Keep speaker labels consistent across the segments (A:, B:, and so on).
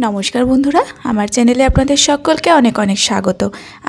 A: নমস্কার বন্ধুরা, আমার চ্যানেলে আপনাদের সকলকে অনেক অনেক স্বাগত।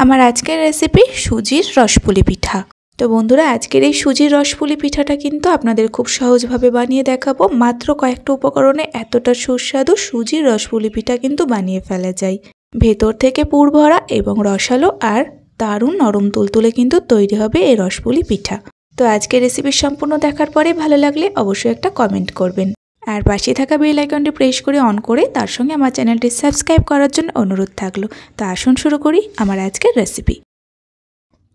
A: আমার আজকের রেসিপি সুজির রসপুলি পিঠা। তো বন্ধুরা, আজকের এই সুজির রসপুলি পিঠাটা কিন্তু আপনাদের খুব সহজভাবে বানিয়ে দেখাবো। মাত্র কয়েকটা উপকরণে এতটা সুস্বাদু সুজির রসপুলি পিঠা কিন্তু বানিয়ে ফেলা যায়। ভেতর থেকে পুর ভরা এবং রসালো আর দারুণ নরম তুলতুলে কিন্তু তৈরি হবে এই রসপুলি পিঠা। তো আজকের রেসিপি সম্পূর্ণ দেখার পরে ভালো লাগলে অবশ্যই একটা কমেন্ট করবেন। আর পাশে থাকা বেল আইকনটি প্রেস করে অন করে তার সঙ্গে আমার চ্যানেলটি সাবস্ক্রাইব করার জন্য অনুরোধ থাকলো। তো আসুন শুরু করি আমার আজকের রেসিপি।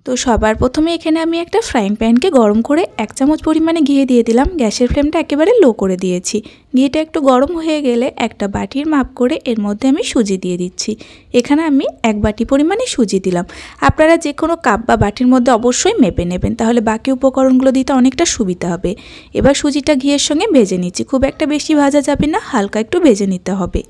A: তো সবার প্রথমে এখানে আমি একটা ফ্রাইং প্যানকে গরম করে 1 চামচ পরিমাণে ঘি দিয়ে দিলাম। গ্যাসের ফ্লেমটা একেবারে লো করে দিয়েছি। ঘিটা একটু গরম হয়ে গেলে একটা বাটির মাপ করে এর মধ্যে আমি সুজি দিয়ে দিচ্ছি। এখানে আমি 1 বাটি পরিমাণে সুজি দিলাম। আপনারা যে কোনো কাপ বা বাটির মধ্যে অবশ্যই মেপে নেবেন, তাহলে বাকি উপকরণগুলো দিতে অনেকটা সুবিধা হবে। এবার সুজিটা ঘিয়ের সঙ্গে ভেজে নিচ্ছি। খুব একটা বেশি ভাজা যাবে না, হালকা একটু ভেজে নিতে হবে।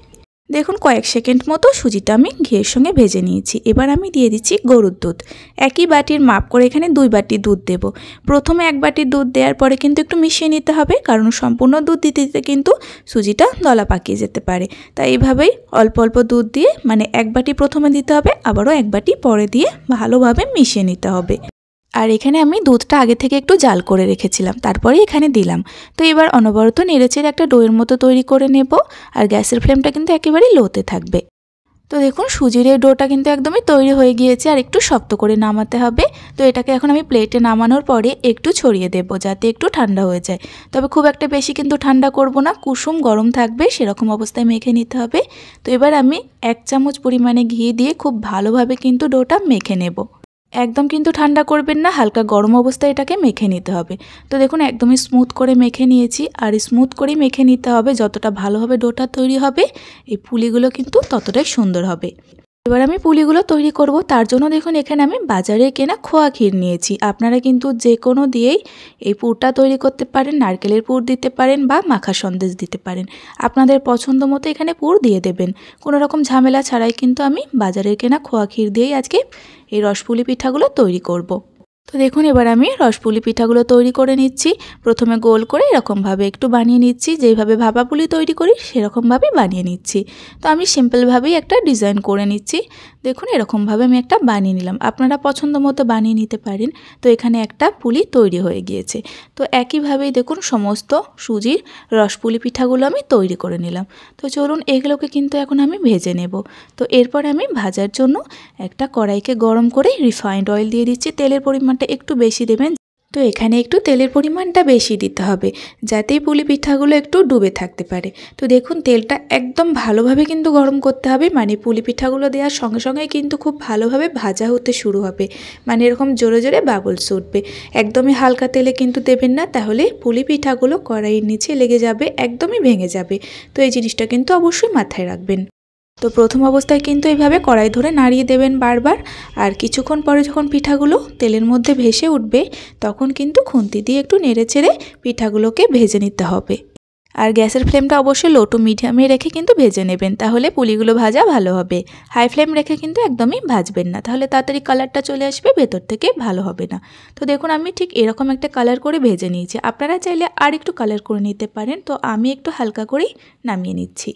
A: দেখুন কয়েক সেকেন্ড মতো সুজিটা আমি ঘিয়ের সঙ্গে ভেজে নিয়েছি। এবার আমি দিয়ে দিচ্ছি গরুর দুধ। একই বাটির মাপ করে এখানে 2 বাটি দুধ দেব। প্রথমে 1 বাটি দুধ দেওয়ার পরে কিন্তু একটু মিশিয়ে নিতে হবে, কারণ সম্পূর্ণ দুধ দিতে দিতে কিন্তু সুজিটা দলা পাকিয়ে যেতে পারে। তাই এইভাবেই অল্প অল্প দুধ দিয়ে 1 বাটি প্রথমে দিতে হবে, আবারও 1 বাটি পরে দিয়ে ভালোভাবে মিশিয়ে নিতে হবে। আর এখানে আমি দুধটা আগে থেকে একটু জাল করে রেখেছিলাম, তারপরে এখানে দিলাম। তো এবার অনবরত নেড়েচেড়ে একটা ডোয়ের মতো তৈরি করে নেব। আর গ্যাসের ফ্লেমটা কিন্তু একেবারেই লোতে থাকবে। তো দেখুন সুজির এই ডোটা কিন্তু একদমই তৈরি হয়ে গিয়েছে, আর একটু শক্ত করে নামাতে হবে। তো এটাকে এখন আমি প্লেটে নামানোর পরে একটু ছড়িয়ে দেব, যাতে একটু ঠান্ডা হয়ে যায়। তবে খুব একটা বেশি কিন্তু ঠান্ডা করব না, কুসুম গরম থাকবে সেরকম অবস্থায় মেখে নিতে হবে। তো এবার আমি 1 চামচ পরিমাণে ঘি দিয়ে খুব ভালোভাবে কিন্তু ডোটা মেখে নেব। একদম কিন্তু ঠান্ডা করবেন না, হালকা গরম অবস্থায় এটাকে মেখে নিতে হবে। তো দেখুন একদমই স্মুথ করে মেখে নিয়েছি। আর স্মুথ করেই মেখে নিতে হবে, যতটা ভালোভাবে ডোটা তৈরি হবে এই পুলিগুলো কিন্তু ততটাই সুন্দর হবে। এবার আমি পুলিগুলো তৈরি করব। তার জন্য দেখুন এখানে আমি বাজারে কেনা খোয়া ক্ষীর নিয়েছি। আপনারা কিন্তু যে কোনো দিয়েই এই পুরটা তৈরি করতে পারেন। নারকেলের পুর দিতে পারেন বা মাখা সন্দেশ দিতে পারেন, আপনাদের পছন্দ মতো এখানে পুর দিয়ে দেবেন। কোনো রকম ঝামেলা ছাড়াই কিন্তু আমি বাজারের কেনা খোয়া ক্ষীর দিয়েই আজকে এই রসপুলি পিঠাগুলো তৈরি করব। তো দেখুন এবার আমি রসপুলি পিঠাগুলো তৈরি করে নিচ্ছি। প্রথমে গোল করে এরকমভাবে একটু বানিয়ে নিচ্ছি, যেইভাবে ভাপা পুলি তৈরি করি সেরকমভাবেই বানিয়ে নিচ্ছি। তো আমি সিম্পলভাবেই একটা ডিজাইন করে নিচ্ছি। দেখুন এরকমভাবে আমি একটা বানিয়ে নিলাম, আপনারা পছন্দ মতো বানিয়ে নিতে পারেন। তো এখানে একটা পুলি তৈরি হয়ে গিয়েছে। তো একইভাবেই দেখুন সমস্ত সুজির রসপুলি পিঠাগুলো আমি তৈরি করে নিলাম। তো চলুন এগুলোকে কিন্তু এখন আমি ভেজে নেব। তো এরপর আমি ভাজার জন্য একটা কড়াইকে গরম করে রিফাইন্ড অয়েল দিয়ে দিচ্ছি। তেলের পরিমাণটা একটু বেশি দেবেন। তো এখানে একটু তেলের পরিমাণটা বেশি দিতে হবে, যাতে পুলি পিঠাগুলো একটু ডুবে থাকতে পারে। তো দেখুন তেলটা একদম ভালোভাবে কিন্তু গরম করতে হবে, পুলি পিঠাগুলো দেওয়ার সঙ্গে সঙ্গে কিন্তু খুব ভালোভাবে ভাজা হতে শুরু হবে। এরকম জোরে জোরে বাবলস উঠবে। একদমই হালকা তেলে কিন্তু দেবেন না, তাহলে পুলি পিঠাগুলো কড়াইয়ের নিচে লেগে যাবে, একদমই ভেঙে যাবে। তো এই জিনিসটা কিন্তু অবশ্যই মাথায় রাখবেন। তো প্রথম অবস্থায় কিন্তু এইভাবে কড়াই ধরে নাড়িয়ে দেবেন বারবার। আর কিছুক্ষণ পরে যখন পিঠাগুলো তেলের মধ্যে ভেসে উঠবে, তখন কিন্তু খুন্তি দিয়ে একটু নেড়েচেড়ে পিঠাগুলোকে ভেজে নিতে হবে। আর গ্যাসের ফ্লেমটা অবশ্যই লো টু মিডিয়ামে রেখে কিন্তু ভেজে নেবেন, তাহলে পুলিগুলো ভাজা ভালো হবে। হাই ফ্লেম রেখে কিন্তু একদমই ভাজবেন না, তাহলে তাড়াতাড়ি কালারটা চলে আসবে, ভেতর থেকে ভালো হবে না। তো দেখুন আমি ঠিক এরকম একটা কালার করে ভেজে নিয়েছি। আপনারা চাইলে আর একটু কালার করে নিতে পারেন। তো আমি একটু হালকা করেই নামিয়ে নিচ্ছি।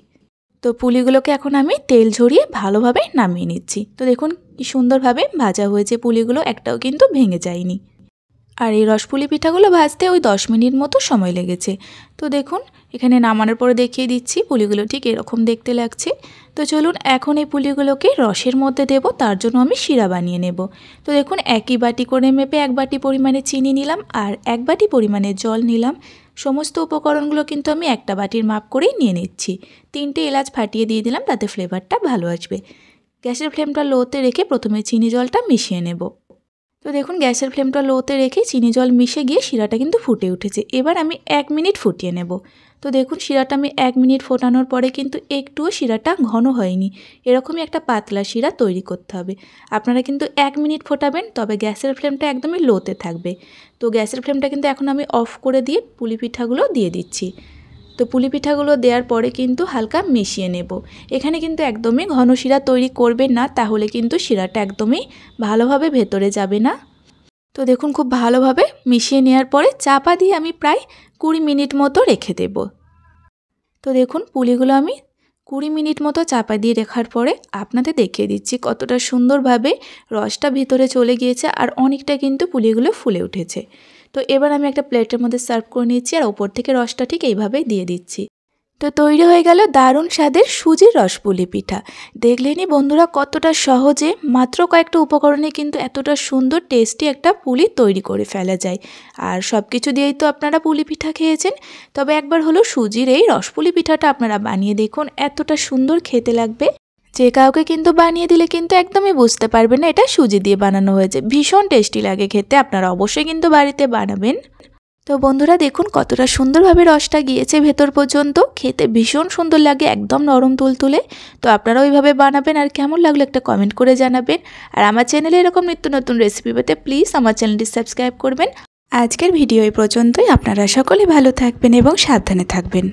A: তো পুলিগুলোকে এখন আমি তেল ঝরিয়ে ভালোভাবে নামিয়ে নিচ্ছি। তো দেখুন কি সুন্দরভাবে ভাজা হয়েছে পুলিগুলো, একটাও কিন্তু ভেঙে যায়নি। আর এই রসপুলি পিঠাগুলো ভাজতে ওই 10 মিনিট মতো সময় লেগেছে। তো দেখুন এখানে নামানোর পরে দেখিয়ে দিচ্ছি পুলিগুলো ঠিক এরকম দেখতে লাগছে। তো চলুন এখন এই পুলিগুলোকে রসের মধ্যে দেব, তার জন্য আমি শিরা বানিয়ে নেব। তো দেখুন একই বাটি করে মেপে 1 বাটি পরিমাণে চিনি নিলাম আর 1 বাটি পরিমাণে জল নিলাম। সমস্ত উপকরণগুলো কিন্তু আমি একটা বাটির মাপ করেই নিয়ে নিচ্ছি। 3টে এলাচ ফাটিয়ে দিয়ে দিলাম, তাতে ফ্লেভারটা ভালো আসবে। গ্যাসের ফ্লেমটা লোতে রেখে প্রথমে চিনি জলটা মিশিয়ে নেব। তো দেখুন গ্যাসের ফ্লেমটা লোতে রেখে চিনি জল মিশে গিয়ে শিরাটা কিন্তু ফুটে উঠেছে। এবার আমি 1 মিনিট ফুটিয়ে নেব। তো দেখুন শিরাটা আমি 1 মিনিট ফোটানোর পরে কিন্তু একটুও শিরাটা ঘন হয়নি। এরকমই একটা পাতলা শিরা তৈরি করতে হবে। আপনারা কিন্তু 1 মিনিট ফোটাবেন, তবে গ্যাসের ফ্লেমটা একদমই লোতে থাকবে। তো গ্যাসের ফ্লেমটা কিন্তু এখন আমি অফ করে দিয়ে পুলি পিঠাগুলো দিয়ে দিচ্ছি। তো পুলি পিঠাগুলো দেওয়ার পরে কিন্তু হালকা মিশিয়ে নেব। এখানে কিন্তু একদমই ঘন শিরা তৈরি করবেন না, তাহলে কিন্তু শিরাটা একদমই ভালোভাবে ভেতরে যাবে না। তো দেখুন খুব ভালোভাবে মিশিয়ে নেওয়ার পরে চাপা দিয়ে আমি প্রায় 20 মিনিট মতো রেখে দেব। তো দেখুন পুলিগুলো আমি 20 মিনিট মতো চাপা দিয়ে রাখার পরে আপনাদের দেখিয়ে দিচ্ছি কতটা সুন্দরভাবে রসটা ভিতরে চলে গিয়েছে আর অনেকটা কিন্তু পুলিগুলো ফুলে উঠেছে। তো এবার আমি একটা প্লেটের মধ্যে সার্ভ করে নিচ্ছি আর ওপর থেকে রসটা ঠিক এইভাবেই দিয়ে দিচ্ছি। তো তৈরি হয়ে গেল দারুণ স্বাদের সুজির রসপুলি পিঠা। দেখলেনই বন্ধুরা কতটা সহজে মাত্র কয়েকটা উপকরণে কিন্তু এতটা সুন্দর টেস্টি একটা পুলি তৈরি করে ফেলা যায়। আর সব কিছু দিয়েই তো আপনারা পুলি পিঠা খেয়েছেন, তবে একবার হলো সুজির এই রসপুলি পিঠাটা আপনারা বানিয়ে দেখুন, এতটা সুন্দর খেতে লাগবে। যে কাউকে কিন্তু বানিয়ে দিলে কিন্তু একদমই বুঝতে পারবেন না এটা সুজি দিয়ে বানানো হয়েছে। ভীষণ টেস্টি লাগে খেতে, আপনারা অবশ্যই কিন্তু বাড়িতে বানাবেন। তো বন্ধুরা দেখুন কতটা সুন্দরভাবে রসটা গিয়েছে ভেতর পর্যন্ত, খেতে ভীষণ সুন্দর লাগে, একদম নরম তুলতুলে। তো আপনারা ওইভাবে বানাবেন আর কেমন লাগলো একটা কমেন্ট করে জানাবেন। আর আমার চ্যানেলে এরকম নিত্য নতুন রেসিপি পেতে প্লিজ আমার চ্যানেলটি সাবস্ক্রাইব করবেন। আজকের ভিডিও এই পর্যন্তই। আপনারা সকলে ভালো থাকবেন এবং সাবধানে থাকবেন।